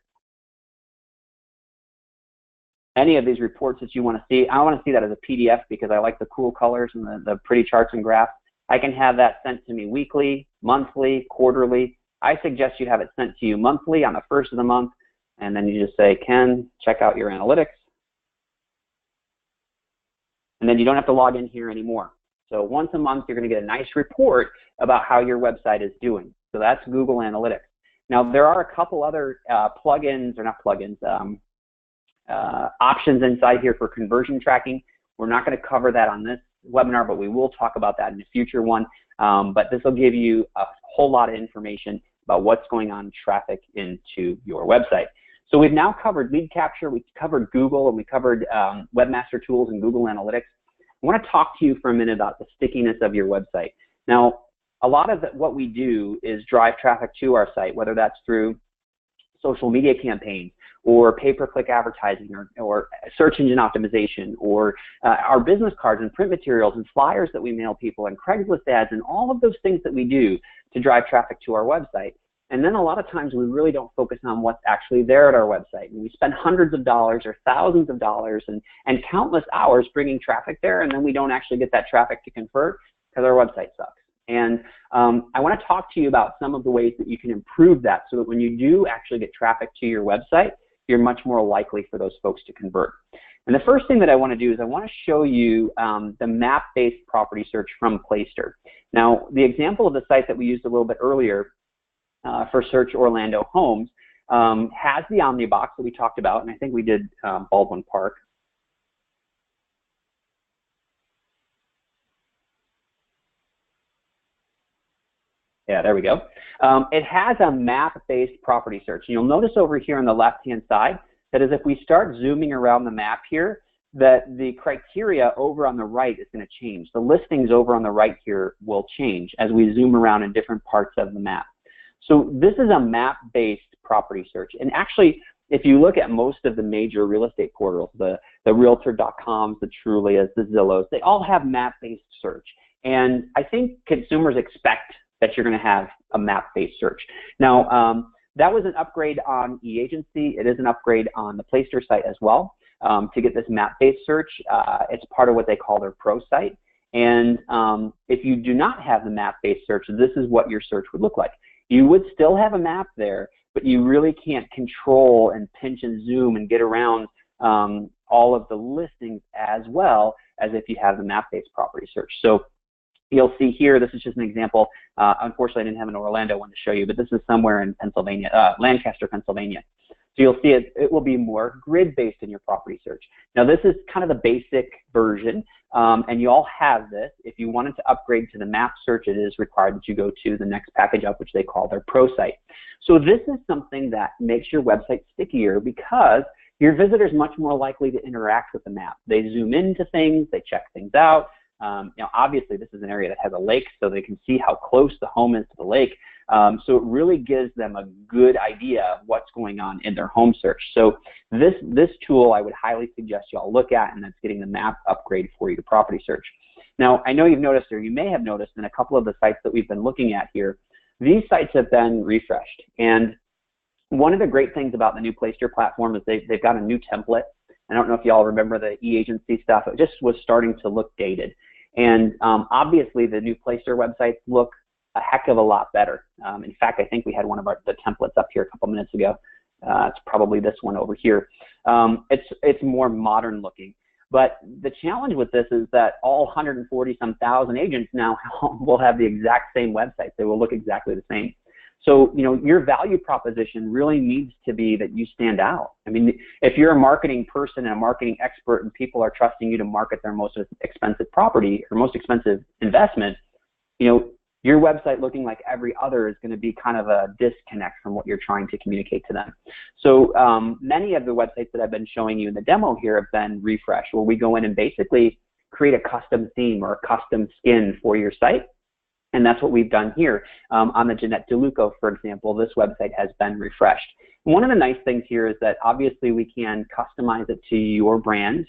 Any of these reports that you want to see, I want to see that as a PDF because I like the cool colors and the pretty charts and graphs. I can have that sent to me weekly, monthly, quarterly. I suggest you have it sent to you monthly on the first of the month, and then you just say, Ken, check out your analytics. And then you don't have to log in here anymore. So once a month, you're going to get a nice report about how your website is doing. So that's Google Analytics. Now, there are a couple other plugins, or not plugins, options inside here for conversion tracking. We're not going to cover that on this webinar, but we will talk about that in a future one. But this will give you a whole lot of information about what's going on in traffic into your website. So we've now covered lead capture, we covered Google, and we covered Webmaster Tools and Google Analytics. I want to talk to you for a minute about the stickiness of your website. Now, a lot of what we do is drive traffic to our site, whether that's through social media campaigns or pay-per-click advertising or search engine optimization or our business cards and print materials and flyers that we mail people and Craigslist ads and all of those things that we do to drive traffic to our website. And then a lot of times we really don't focus on what's actually there at our website. And we spend hundreds of dollars or thousands of dollars and countless hours bringing traffic there, and then we don't actually get that traffic to convert because our website sucks. And I want to talk to you about some of the ways that you can improve that so that when you do actually get traffic to your website, you're much more likely for those folks to convert. And the first thing that I want to do is I want to show you the map-based property search from Placester. Now, the example of the site that we used a little bit earlier for Search Orlando Homes has the Omnibox that we talked about, and I think we did Baldwin Park. Yeah, there we go. It has a map-based property search. And you'll notice over here on the left-hand side that as if we start zooming around the map here, that the criteria over on the right is going to change. The listings over on the right here will change as we zoom around in different parts of the map. So this is a map-based property search. And actually, if you look at most of the major real estate portals, the Realtor.coms, the Trulias, the Zillows, they all have map-based search. And I think consumers expect that you're going to have a map-based search. Now, that was an upgrade on eAgency. It is an upgrade on the Placester site as well. To get this map-based search, it's part of what they call their Pro site. And if you do not have the map-based search, this is what your search would look like. You would still have a map there, but you really can't control and pinch and zoom and get around all of the listings as well as if you have the map-based property search. So You'll see here, this is just an example. Unfortunately, I didn't have an Orlando one to show you, but this is somewhere in Pennsylvania, Lancaster, Pennsylvania. So you'll see it will be more grid-based in your property search. Now this is kind of the basic version, and you all have this. If you wanted to upgrade to the map search, it is required that you go to the next package up, which they call their Pro site. So this is something that makes your website stickier because your visitor is much more likely to interact with the map. They zoom into things, they check things out. Obviously this is an area that has a lake, so they can see how close the home is to the lake. So it really gives them a good idea of what's going on in their home search. So this tool I would highly suggest you all look at, and that's getting the map upgrade for you to property search. Now I know you've noticed, or you may have noticed in a couple of the sites that we've been looking at here, these sites have been refreshed. And one of the great things about the new Placester platform is they've got a new template. I don't know if you all remember the e-agency stuff. It just was starting to look dated. And obviously the new Placester websites look a heck of a lot better. In fact, I think we had one of the templates up here a couple minutes ago. It's probably this one over here. It's more modern looking. But the challenge with this is that all 140-some thousand agents now will have the exact same websites. They will look exactly the same. So, you know, your value proposition really needs to be that you stand out. I mean, if you're a marketing person and a marketing expert and people are trusting you to market their most expensive property or most expensive investment, you know, your website looking like every other is going to be kind of a disconnect from what you're trying to communicate to them. So many of the websites that I've been showing you in the demo here have been refreshed, where we go in and basically create a custom theme or a custom skin for your site. And that's what we've done here. On the Jeanette DeLuco, for example, this website has been refreshed. One of the nice things here is that obviously we can customize it to your brand.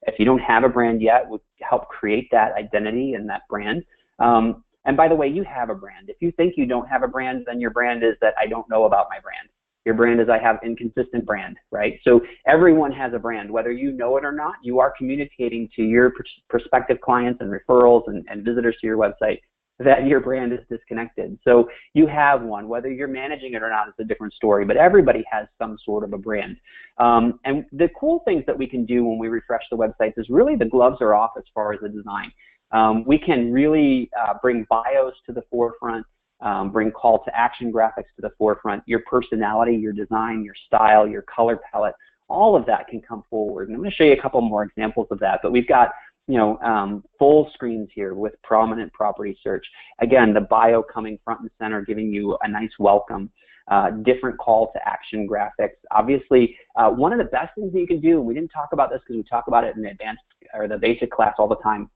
If you don't have a brand yet, we'll help create that identity and that brand. And by the way, you have a brand. If you think you don't have a brand, then your brand is that I don't know about my brand. Your brand is I have inconsistent brand, right? So everyone has a brand. Whether you know it or not, you are communicating to your prospective clients and referrals and visitors to your website that your brand is disconnected. So you have one. Whether you're managing it or not is a different story, but everybody has some sort of a brand. And the cool things that we can do when we refresh the websites is really the gloves are off as far as the design. We can really bring bios to the forefront, bring call to action graphics to the forefront. Your personality, your design, your style, your color palette, all of that can come forward. And I'm going to show you a couple more examples of that, but we've got full screens here with prominent property search. Again, the bio coming front and center, giving you a nice welcome. Different call to action graphics. Obviously, one of the best things that you can do, and we didn't talk about this because we talk about it in the advanced or the basic class all the time.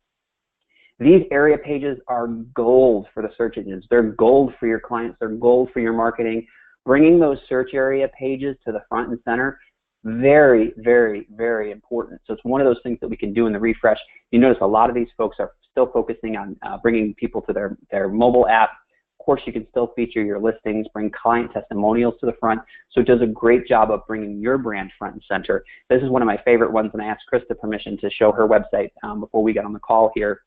These area pages are gold for the search engines. They're gold for your clients. They're gold for your marketing. Bringing those search area pages to the front and center, very, very, very important. So it's one of those things that we can do in the refresh. You notice a lot of these folks are still focusing on bringing people to their mobile app. Of course, you can still feature your listings, bring client testimonials to the front. So it does a great job of bringing your brand front and center. This is one of my favorite ones, and I asked Krista permission to show her website before we got on the call here.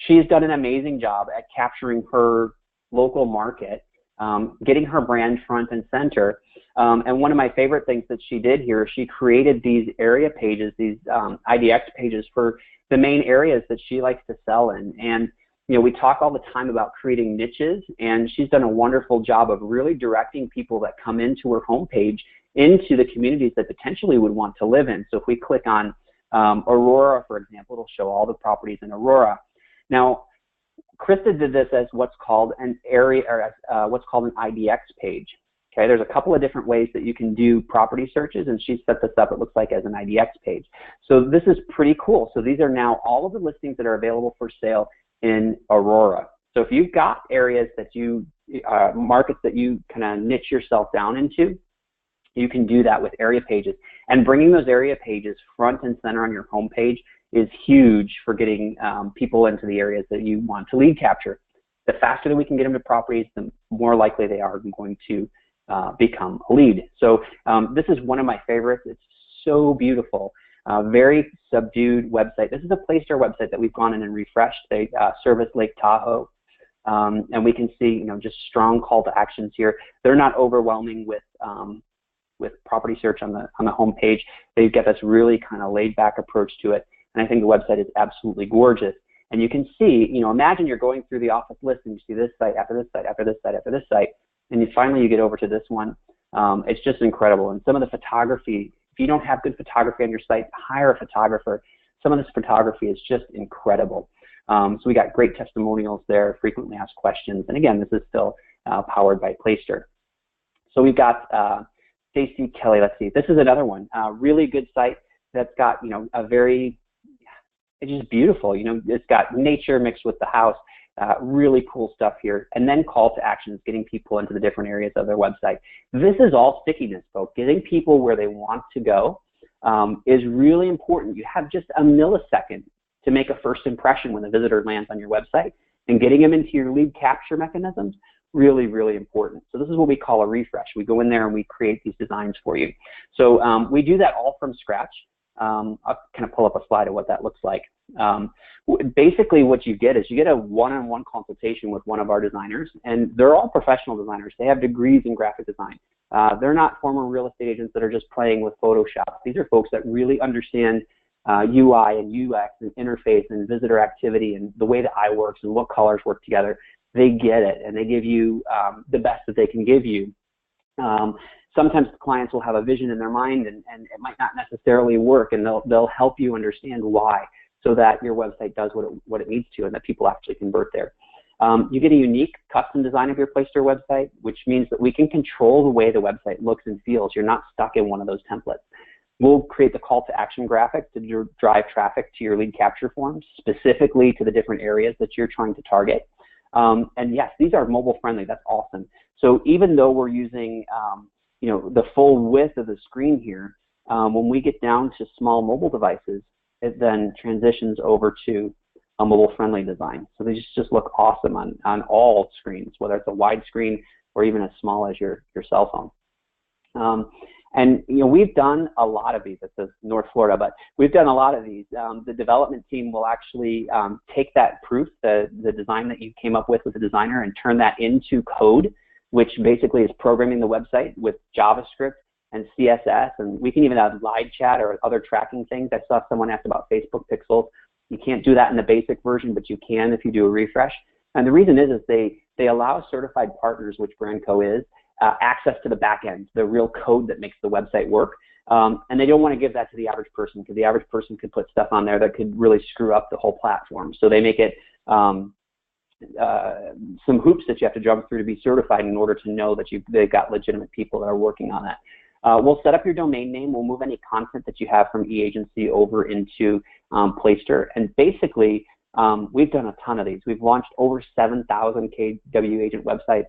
She's done an amazing job at capturing her local market, getting her brand front and center. And one of my favorite things that she did here, she created these area pages, these IDX pages for the main areas that she likes to sell in. And you know, we talk all the time about creating niches, and she's done a wonderful job of really directing people that come into her homepage into the communities that potentially would want to live in. So if we click on Aurora, for example, it'll show all the properties in Aurora. Now, Krista did this as what's called an area, or what's called an IDX page. Okay, there's a couple of different ways that you can do property searches, and she set this up, it looks like, as an IDX page. So this is pretty cool. So these are now all of the listings that are available for sale in Aurora. So if you've got areas that you, markets that you kind of niche yourself down into, you can do that with area pages. And bringing those area pages front and center on your home page is huge for getting people into the areas that you want to lead capture. The faster that we can get them to properties, the more likely they are going to become a lead. So this is one of my favorites. It's so beautiful. Very subdued website. This is a Placester website that we've gone in and refreshed. They service Lake Tahoe. And we can see, you know, just strong call to actions here. They're not overwhelming with property search on the home page. They get this really kind of laid back approach to it, and I think the website is absolutely gorgeous. And you can see, imagine you're going through the office list and you see this site after this site after this site after this site, and finally you get over to this one. It's just incredible. And some of the photography, if you don't have good photography on your site, hire a photographer. Some of this photography is just incredible. So we got great testimonials there, frequently asked questions. And again, this is still powered by Placester. So we've got Stacy Kelly. Let's see. This is another one. Really good site that's got, it's just beautiful. It's got nature mixed with the house. Really cool stuff here. And then call to actions, getting people into the different areas of their website. This is all stickiness, folks. Getting people where they want to go is really important. You have just a millisecond to make a first impression when the visitor lands on your website, and getting them into your lead capture mechanisms, really, really important. So this is what we call a refresh. We go in there and we create these designs for you. So we do that all from scratch. I'll kind of pull up a slide of what that looks like. Basically what you get is you get a one-on-one consultation with one of our designers, and they're all professional designers. They have degrees in graphic design. They're not former real estate agents that are just playing with Photoshop. These are folks that really understand UI and UX and interface and visitor activity and the way the eye works and what colors work together. They get it, and they give you the best that they can give you. Sometimes the clients will have a vision in their mind, and it might not necessarily work, and they'll help you understand why, so that your website does what it needs to, and that people actually convert there. You get a unique custom design of your Placester website, which means that we can control the way the website looks and feels. You're not stuck in one of those templates. We'll create the call to action graphic to drive traffic to your lead capture forms, specifically to the different areas that you're trying to target. And yes, these are mobile friendly. That's awesome. So even though we're using the full width of the screen here, when we get down to small mobile devices, it then transitions over to a mobile friendly design. So they just look awesome on all screens, whether it's a wide screen or even as small as your cell phone. And we've done a lot of these. It says North Florida, but we've done a lot of these. The development team will actually take that proof, the design that you came up with the designer, and turn that into code, which basically is programming the website with JavaScript and CSS, and we can even have live chat or other tracking things. I saw someone ask about Facebook pixels. You can't do that in the basic version, but you can if you do a refresh. And the reason is they allow certified partners, which Brandco is, access to the back end, the real code that makes the website work. And they don't want to give that to the average person, because the average person could put stuff on there that could really screw up the whole platform. So they make it some hoops that you have to jump through to be certified in order to know that they've got legitimate people that are working on that. We'll set up your domain name. We'll move any content that you have from eAgency over into Placester. And basically, we've done a ton of these. We've launched over 7,000 KW agent websites.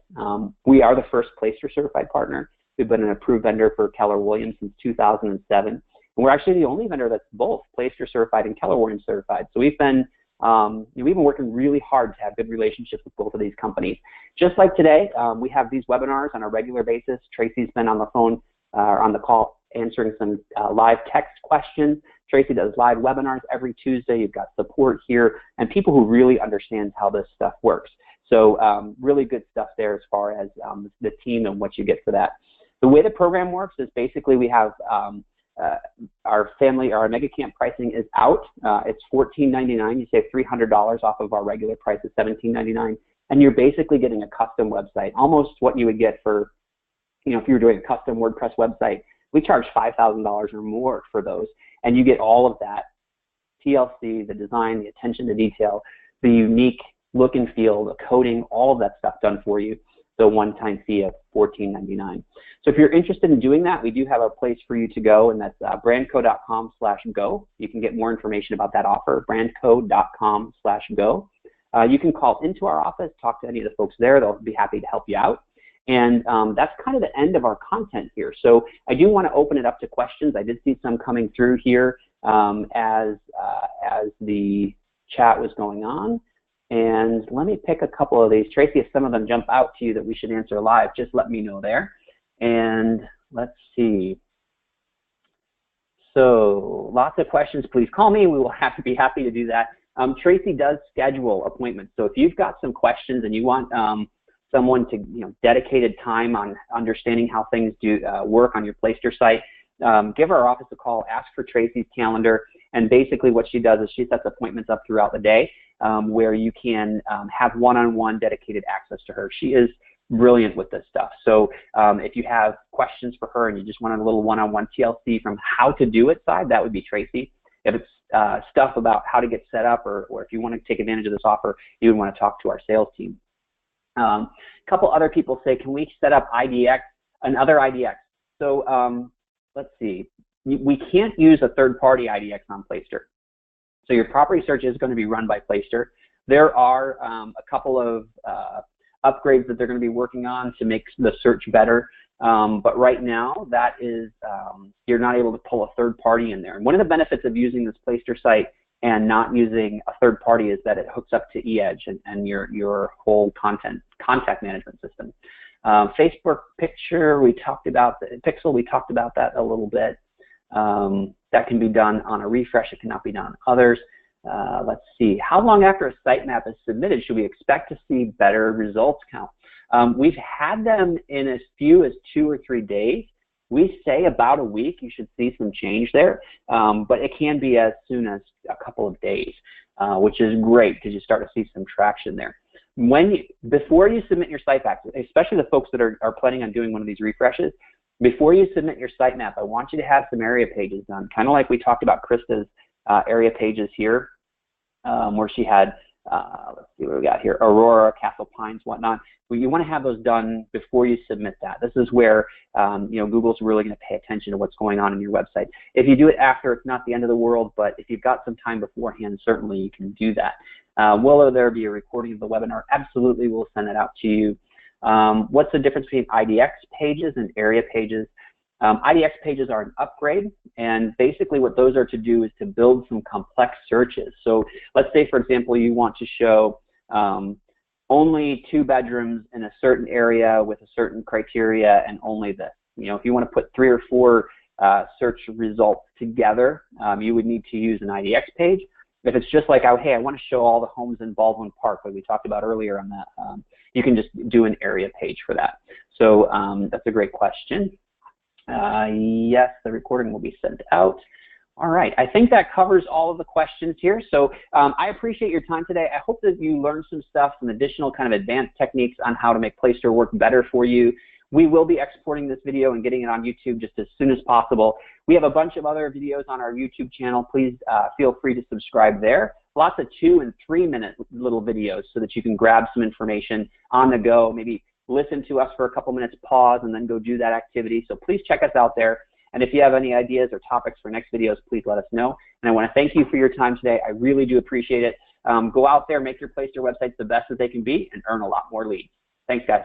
We are the first Placester certified partner. We've been an approved vendor for Keller Williams since 2007. And we're actually the only vendor that's both Placester certified and Keller Williams certified. So we've been working really hard to have good relationships with both of these companies. Just like today, we have these webinars on a regular basis. Tracy's been on the phone or on the call answering some live text questions. Tracy does live webinars every Tuesday. You've got support here and people who really understand how this stuff works. So really good stuff there as far as the team and what you get for that. The way the program works is basically we have our mega camp pricing is out. It's $14.99. You save $300 off of our regular price of $17.99, and you're basically getting a custom website, almost what you would get for, if you were doing a custom WordPress website. We charge $5,000 or more for those, and you get all of that: TLC, the design, the attention to detail, the unique look and feel, the coding, all of that stuff done for you. The one-time fee of $14.99. So if you're interested in doing that, we do have a place for you to go, and that's brandco.com/go. You can get more information about that offer, brandco.com/go. You can call into our office, talk to any of the folks there. They'll be happy to help you out. And that's kind of the end of our content here. So I do want to open it up to questions. I did see some coming through here as the chat was going on. And let me pick a couple of these. Tracy, if some of them jump out to you that we should answer live, just let me know there. And let's see. So lots of questions. Please call me. We will be happy to do that. Tracy does schedule appointments. So if you've got some questions and you want someone to, dedicated time on understanding how things do work on your Placester site, give our office a call, ask for Tracy's calendar, And basically what she does is she sets appointments up throughout the day where you can have one-on-one dedicated access to her. She is brilliant with this stuff. So if you have questions for her and you just want a little one-on-one TLC from how to do it side, that would be Tracy. If it's stuff about how to get set up, or if you want to take advantage of this offer, you would want to talk to our sales team. A couple other people say, can we set up another IDX? So let's see. We can't use a third-party IDX on Placester. So your property search is going to be run by Placester. There are a couple of upgrades that they're going to be working on to make the search better. But right now, that is, you're not able to pull a third party in there. And one of the benefits of using this Placester site and not using a third party is that it hooks up to eEdge and your whole contact management system. Facebook picture, we talked about Pixel, we talked about that a little bit. That can be done on a refresh, it cannot be done on others. Let's see, how long after a sitemap is submitted should we expect to see better results count? We've had them in as few as 2 or 3 days. We say about a week you should see some change there, but it can be as soon as a couple of days, which is great because you start to see some traction there. Before you submit your sitemap, especially the folks that are planning on doing one of these refreshes, before you submit your sitemap, I want you to have some area pages done, kind of like we talked about Krista's area pages here, where she had, let's see what we got here, Aurora, Castle Pines, whatnot. Well, you want to have those done before you submit that. This is where Google's really going to pay attention to what's going on in your website. If you do it after, it's not the end of the world, but if you've got some time beforehand, certainly you can do that. Will there be a recording of the webinar? Absolutely, we'll send it out to you. What's the difference between IDX pages and area pages? IDX pages are an upgrade, and basically what those are to do is to build some complex searches. So let's say, for example, you want to show only 2 bedrooms in a certain area with a certain criteria and only this. If you want to put 3 or 4 search results together, you would need to use an IDX page. If it's just like, oh, hey, I want to show all the homes in Baldwin Park, like we talked about earlier on that, you can just do an area page for that. So that's a great question. Yes, the recording will be sent out. All right, I think that covers all of the questions here. So I appreciate your time today. I hope that you learned some stuff, some additional kind of advanced techniques on how to make Placester work better for you. We will be exporting this video and getting it on YouTube just as soon as possible. We have a bunch of other videos on our YouTube channel. Please feel free to subscribe there. Lots of 2- and 3-minute little videos so that you can grab some information on the go, maybe listen to us for a couple minutes, pause, and then go do that activity. So please check us out there. And if you have any ideas or topics for next videos, please let us know. And I want to thank you for your time today. I really do appreciate it. Go out there, make your Placester websites the best that they can be, and earn a lot more leads. Thanks, guys.